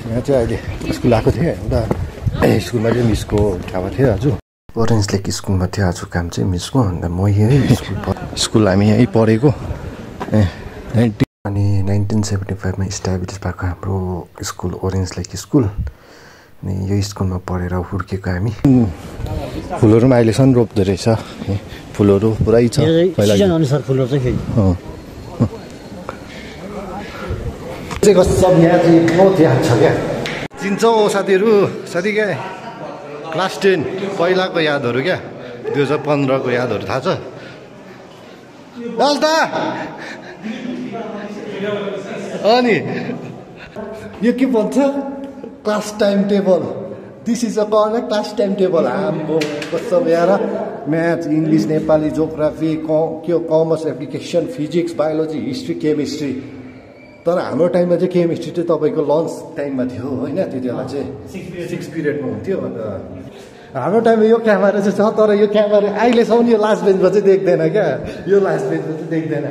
यहाँ चाहिँ अहिले स्कुल आएको थिएँ उता स्कुलमा चाहिँ मिसको काम थियो आज ओरेन्ज लेक स्कुलमा थियो आज काम चाहिँ मिसको अन्त म यही स्कुल हामी यहीँ पढेको अनि 1975 मा इस्टाब्लिस भएको हाम्रो स्कुल ओरेन्ज लेक स्कुल अनि यो स्कुलमा पढेर हुर्केको हामी फुलहरू पनि अहिलेसम्म रोप्दो रहेछ फुलहरू पुरै छ पहिला सिजन अनुसार फुलहरू चाहिँ फेरि चाहिँ सब यहाँ चाहिँ बहुत याद छ क्या चिन्छौ साथीहरू साथी क्या क्लास 10 पहिलाको यादहरू क्या 2015 को यादहरू थाहा छ दाल्ता अनि यो के भन्छ class time table this is a correct class time table हाम्रो सब यहाँ म्याथ इङ्ग्लिस नेपाली जोग्राफी के commerce application physics biology history chemistry तर हाम्रो टाइममा चाहिँ केमिस्ट्री चाहिँ तपाईँको लन्च टाइममा थियो होइन त्यति बेला चाहिँ 6 पिरियडमा हुन्थ्यो अन्त हाम्रो टाइममा यो क्यामेरा चाहिँ छ तर यो क्यामेरा अहिलेसम्म यो लास्ट बेन्चमा चाहिँ देख्दैन क्या यो लास्ट बेन्चमा चाहिँ देख्दैन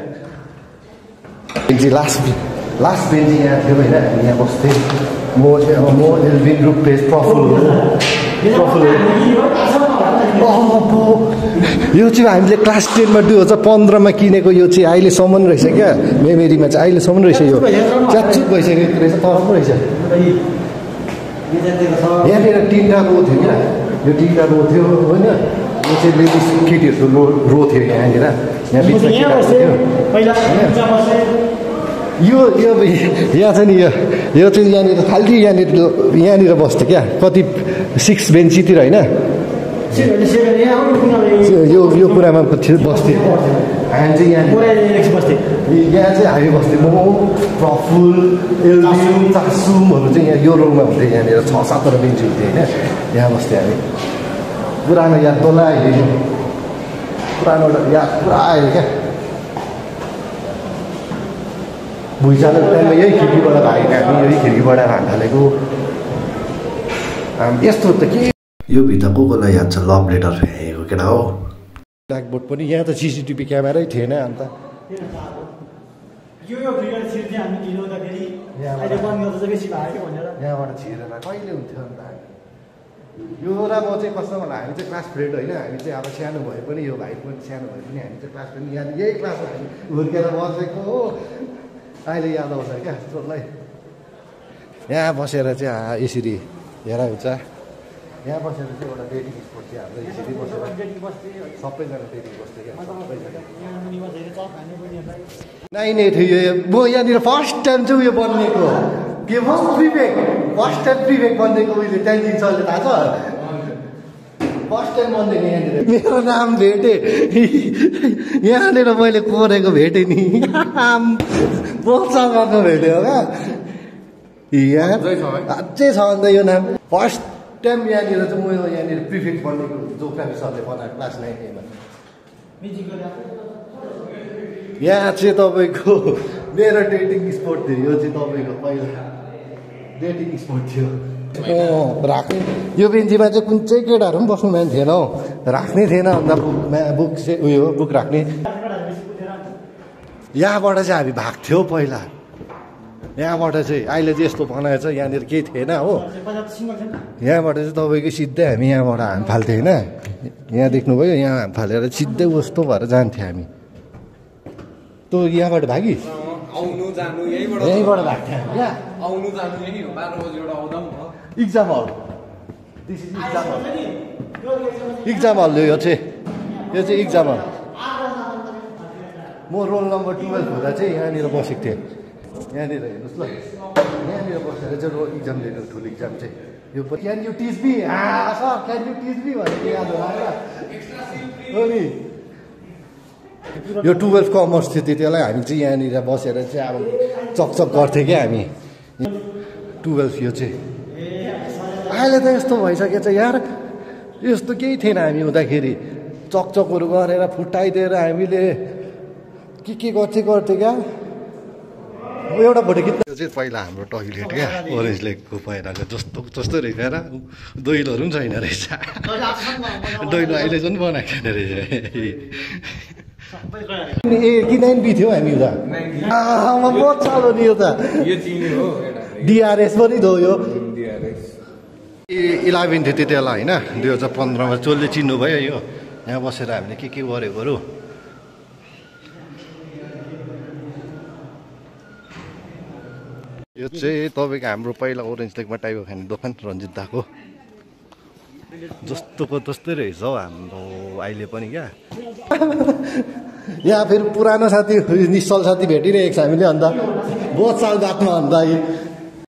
लास्ट बेन्च यहाँ थियो होइन हामी यहाँ बस्थेँ म एल्भिन रुपेश प्रफुल यो चाहिँ हामीले क्लास 10 मा 2015 मा किनेको यो चाहिँ अहिलेसम्म रहेछ क्या मेमोरीमा चाहिँ अहिलेसम्म रहेछ यो च्याचुक भइसकेको रहेछ तर पनि रहेछ यहाँनिर 3टा रो थियो क्या यो 3टा रो थियो होइन यो चाहिँ लेडिज केटीहरूको रो थियो यहाँनिर यहाँ बिचमा यो यहाँ चाहिँ नि यो चाहिँ यहाँनिर खालि यहाँनिर बस्थ्यो क्या कति 6 बेन्चीतिर होइन यो कुरामा बस्थ्यो हामी चाहिँ यहाँ चाहिँ हामी बस्थ्यौँ म प्रफुल एल्बिन चासुमहरू चाहिँ यहाँ यो रोमा हुन्थ्यो यहाँनिर 6-7 बेन्ची हुन्थ्यो होइन यहाँ बस्थ्यौँ हामी पुरानो याद तल आयो पुरानो याद पुरा आयो क्या भुइँचालो टाइममा यही खिड्कीबाट भागेको हामी यही खिड्कीबाट हान थालेको यस्तो त के यो भित्र कोलाई याद छ लभ लेटर फ्याँकेको केटा हो ब्ल्याकबोर्ड पनि यहाँ त सिसिटिभी क्यामेरै थिएन अन्त यहाँबाट छिरेर कहिले हुन्थ्यो अन्त यो र म चाहिँ कस्तो भन्दा हामी चाहिँ क्लास फ्रेन्ड होइन हामी चाहिँ अब सानो भए पनि यो भाइ पनि सानो भए पनि हामी चाहिँ क्लास फ्रेन्ड यहाँ यही क्लासमा हामी हुर्केर बसेको हो अहिले याद आउँछ क्या जसलाई यहाँ बसेर चाहिँ यसरी हेरा हुन्छ यहाँ बसेर चाहिँ एउटा डेटिङ स्पोट चाहिँ हाम्रो यसरी बसेर सबैजना डेटिङ बस्थ्यो क्या नै थियो यो म यहाँनिर फर्स्ट टाइम चाहिँ उयो बनिएको के भन्छ फर्स्ट टाइम प्रिभेक बनिएको उहिले ट्यान्जिङ सरले थाहा छ फर्स्ट टाइम बनिदिएको यहाँनिर मेरो नाम भेटेँ यहाँनिर मैले कोरेको भेटेँ नि बोलसँग भेट्यो क्या यहाँ अझै छ अन्त यो नाम फर्स्ट टाइम यहाँनिर चाहिँ म यहाँनिर प्रिफेक्ट बनेको जोग्राफी सरले बनाएको क्लास 9 मा यहाँ चाहिँ तपाईँको मेरो डेटिङ स्पोट थियो यो चाहिँ तपाईँको पहिला डेटिङ स्पोट थियो राख्ने यो बेन्चीमा चाहिँ कुन चाहिँ केटाहरू पनि बस्नु माने थिएन हौ राख्नै थिएन अन्त बुक चाहिँ उयो बुक राख्ने यहाँबाट चाहिँ हामी भाग्थ्यौँ पहिला यहाँबाट चाहिँ अहिले चाहिँ यस्तो बनाएछ यहाँनिर केही थिएन हो यहाँबाट चाहिँ तपाईँको सिधै हामी यहाँबाट हाम फाल्थ्यो होइन यहाँ देख्नुभयो यहाँ हाम फालेर सिधै कस्तो भएर जान्थ्यो हामी त यहाँबाट भागी यहीँबाट भाग्थ्यो इक्जाम हल इक्जाम हल यो चाहिँ इक्जाम हल म रोल नम्बर 12 हुँदा चाहिँ यहाँनिर बसेको थिएँ यहाँनिर हेर्नुहोस् ल यहाँनिर बसेर चाहिँ रोल इक्जाम दिएको ठुलो इक्जाम चाहिँ यो can you teach me sir can you teach me भनेको याद होला हो नि यो 12 कमर्स थियो त्यति बेला हामी चाहिँ यहाँनिर बसेर चाहिँ अब चकचक गर्थ्यौँ क्या हामी 12 यो चाहिँ अहिले त यस्तो भइसकेको छ यार यस्तो केही थिएन हामी हुँदाखेरि चकचकहरू गरेर फुटाइदिएर हामीले के गर्थ्यो क्या एउटा फोटो खिच्नु यो चाहिँ पहिला हाम्रो टोइलेट क्या ओरेन्ज लेकको पहिलाको जस्तो रहेछ र दैलोहरू पनि छैन रहेछ दैलो अहिले चाहिँ बनाएको छैन रहेछ ए कि 9B थियो हामी उता बहुत सालो नि यो त डिआरएस पनि थियो यो DRS 11 थियो त्यति बेला होइन 2015 मा जसले चिन्नुभयो यो यहाँ बसेर हामीले के गरेकोहरू यो चाहिँ तपाईँको हाम्रो पहिला ओरेन्ज लेकमा टाइगर खाने दोकान रन्जित दाको जस्तोको तस्तै रहेछ हौ हाम्रो अहिले पनि क्या यहाँ फेरि पुरानो साथी निश्चल साथी भेटिरहेको छ हामीले अन्त बहुत साल बादमा अन्त